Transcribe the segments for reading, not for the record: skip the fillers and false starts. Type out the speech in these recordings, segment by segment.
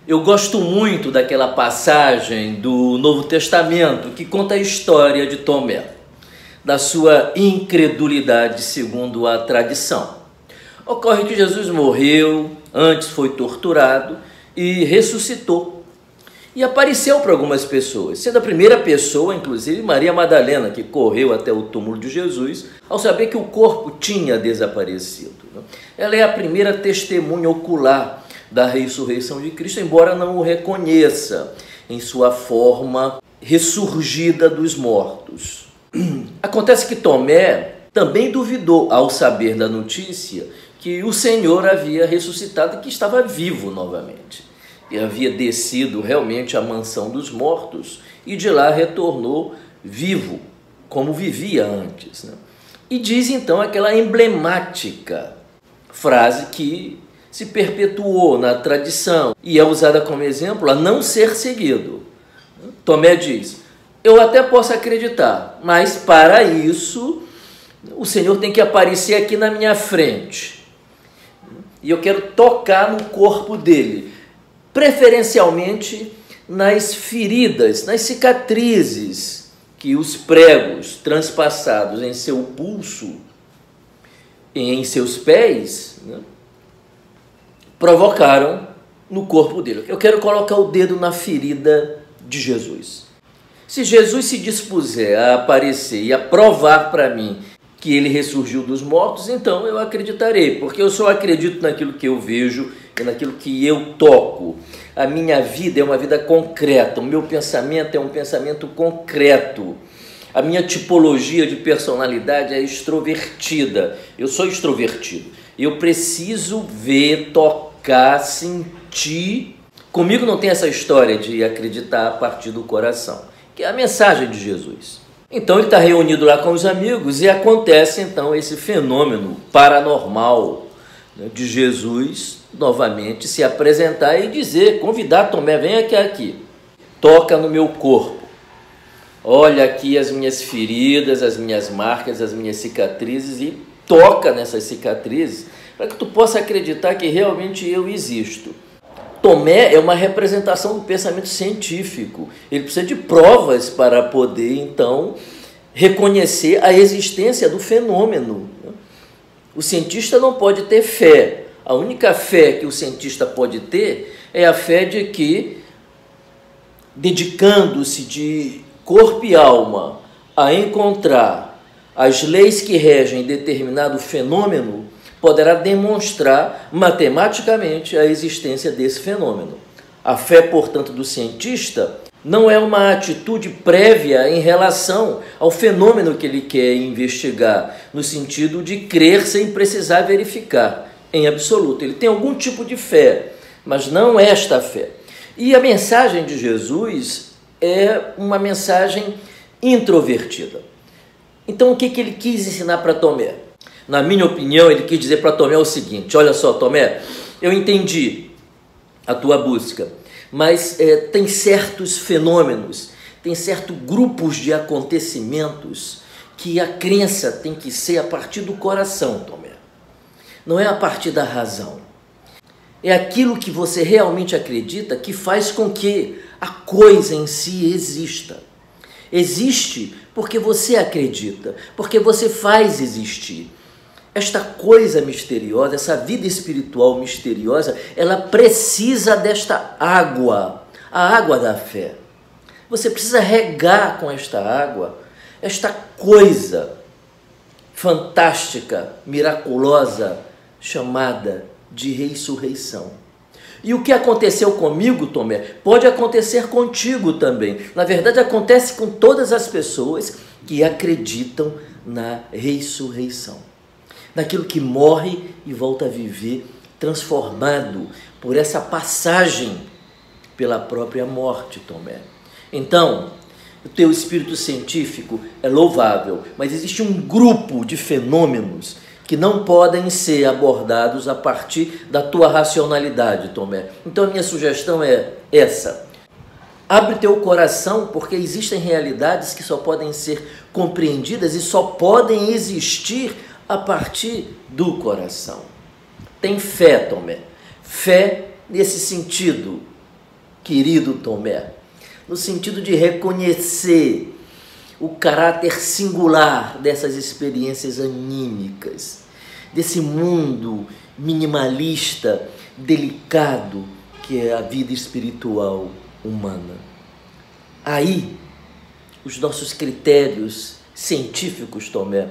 Eu gosto muito daquela passagem do Novo Testamento que conta a história de Tomé, da sua incredulidade segundo a tradição. Ocorre que Jesus morreu, antes foi torturado e ressuscitou. E apareceu para algumas pessoas, sendo a primeira pessoa, inclusive, Maria Madalena, que correu até o túmulo de Jesus ao saber que o corpo tinha desaparecido. Ela é a primeira testemunha ocular da ressurreição de Cristo, embora não o reconheça em sua forma ressurgida dos mortos. Acontece que Tomé também duvidou ao saber da notícia que o Senhor havia ressuscitado e que estava vivo novamente. E havia descido realmente à mansão dos mortos e de lá retornou vivo, como vivia antes, né? E diz então aquela emblemática frase que se perpetuou na tradição e é usada como exemplo a não ser seguido. Tomé diz: eu até posso acreditar, mas para isso o Senhor tem que aparecer aqui na minha frente. E eu quero tocar no corpo dele, preferencialmente nas feridas, nas cicatrizes que os pregos transpassados em seu pulso e em seus pés, né, provocaram no corpo dele. Eu quero colocar o dedo na ferida de Jesus. Se Jesus se dispuser a aparecer e a provar para mim que ele ressurgiu dos mortos, então eu acreditarei, porque eu só acredito naquilo que eu vejo e naquilo que eu toco. A minha vida é uma vida concreta, o meu pensamento é um pensamento concreto. A minha tipologia de personalidade é extrovertida. Eu sou extrovertido. Eu preciso ver, tocar, sentir. Comigo não tem essa história de acreditar a partir do coração, que é a mensagem de Jesus. Então ele está reunido lá com os amigos e acontece então esse fenômeno paranormal, né, de Jesus novamente se apresentar e dizer, convidar Tomé: vem aqui, toca no meu corpo, olha aqui as minhas feridas, as minhas marcas, as minhas cicatrizes, e toca nessas cicatrizes para que tu possa acreditar que realmente eu existo. Tomé é uma representação do pensamento científico. Ele precisa de provas para poder, então, reconhecer a existência do fenômeno. O cientista não pode ter fé. A única fé que o cientista pode ter é a fé de que, dedicando-se de corpo e alma a encontrar as leis que regem determinado fenômeno, poderá demonstrar matematicamente a existência desse fenômeno. A fé, portanto, do cientista não é uma atitude prévia em relação ao fenômeno que ele quer investigar, no sentido de crer sem precisar verificar, em absoluto. Ele tem algum tipo de fé, mas não esta fé. E a mensagem de Jesus é uma mensagem introvertida. Então, o que ele quis ensinar para Tomé? Na minha opinião, ele quis dizer para Tomé o seguinte: olha só, Tomé, eu entendi a tua busca, mas tem certos fenômenos, tem certos grupos de acontecimentos que a crença tem que ser a partir do coração, Tomé. Não é a partir da razão. É aquilo que você realmente acredita que faz com que a coisa em si exista. Existe porque você acredita, porque você faz existir. Esta coisa misteriosa, essa vida espiritual misteriosa, ela precisa desta água, a água da fé. Você precisa regar com esta água, esta coisa fantástica, miraculosa, chamada de ressurreição. E o que aconteceu comigo, Tomé, pode acontecer contigo também. Na verdade, acontece com todas as pessoas que acreditam na ressurreição, naquilo que morre e volta a viver, transformado por essa passagem pela própria morte, Tomé. Então, o teu espírito científico é louvável, mas existe um grupo de fenômenos que não podem ser abordados a partir da tua racionalidade, Tomé. Então a minha sugestão é essa: abre teu coração, porque existem realidades que só podem ser compreendidas e só podem existir a partir do coração. Tem fé, Tomé. Fé nesse sentido querido Tomé, no sentido de reconhecer o caráter singular dessas experiências anímicas, desse mundo minimalista, delicado, que é a vida espiritual humana. Aí, os nossos critérios científicos, Tomé,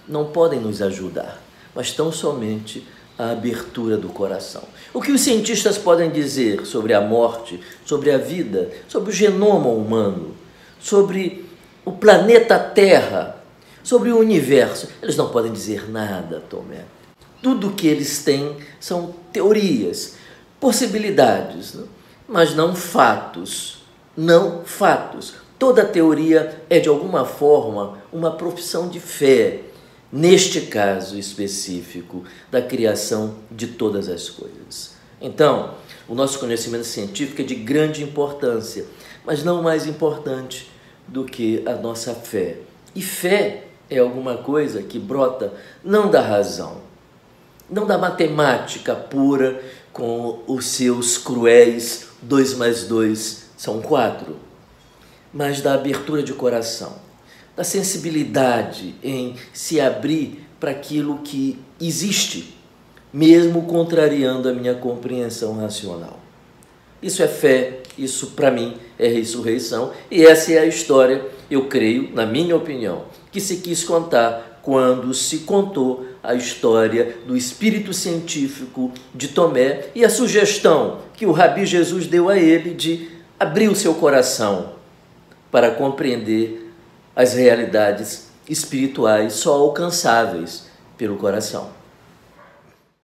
não podem nos ajudar, mas tão somente a abertura do coração. O que os cientistas podem dizer sobre a morte, sobre a vida, sobre o genoma humano, sobre o planeta Terra, sobre o universo? Eles não podem dizer nada, Tomé. Tudo que eles têm são teorias, possibilidades, mas não fatos. Não fatos. Toda teoria é, de alguma forma, uma profissão de fé, neste caso específico, da criação de todas as coisas. Então, o nosso conhecimento científico é de grande importância, mas não mais importante do que a nossa fé. E fé é alguma coisa que brota não da razão, não da matemática pura com os seus cruéis 2 mais 2 são 4, mas da abertura de coração, da sensibilidade em se abrir para aquilo que existe, mesmo contrariando a minha compreensão racional. Isso é fé, isso para mim é ressurreição, e essa é a história, eu creio, na minha opinião, que se quis contar quando se contou a história do espírito científico de Tomé e a sugestão que o Rabi Jesus deu a ele de abrir o seu coração para compreender as realidades espirituais só alcançáveis pelo coração.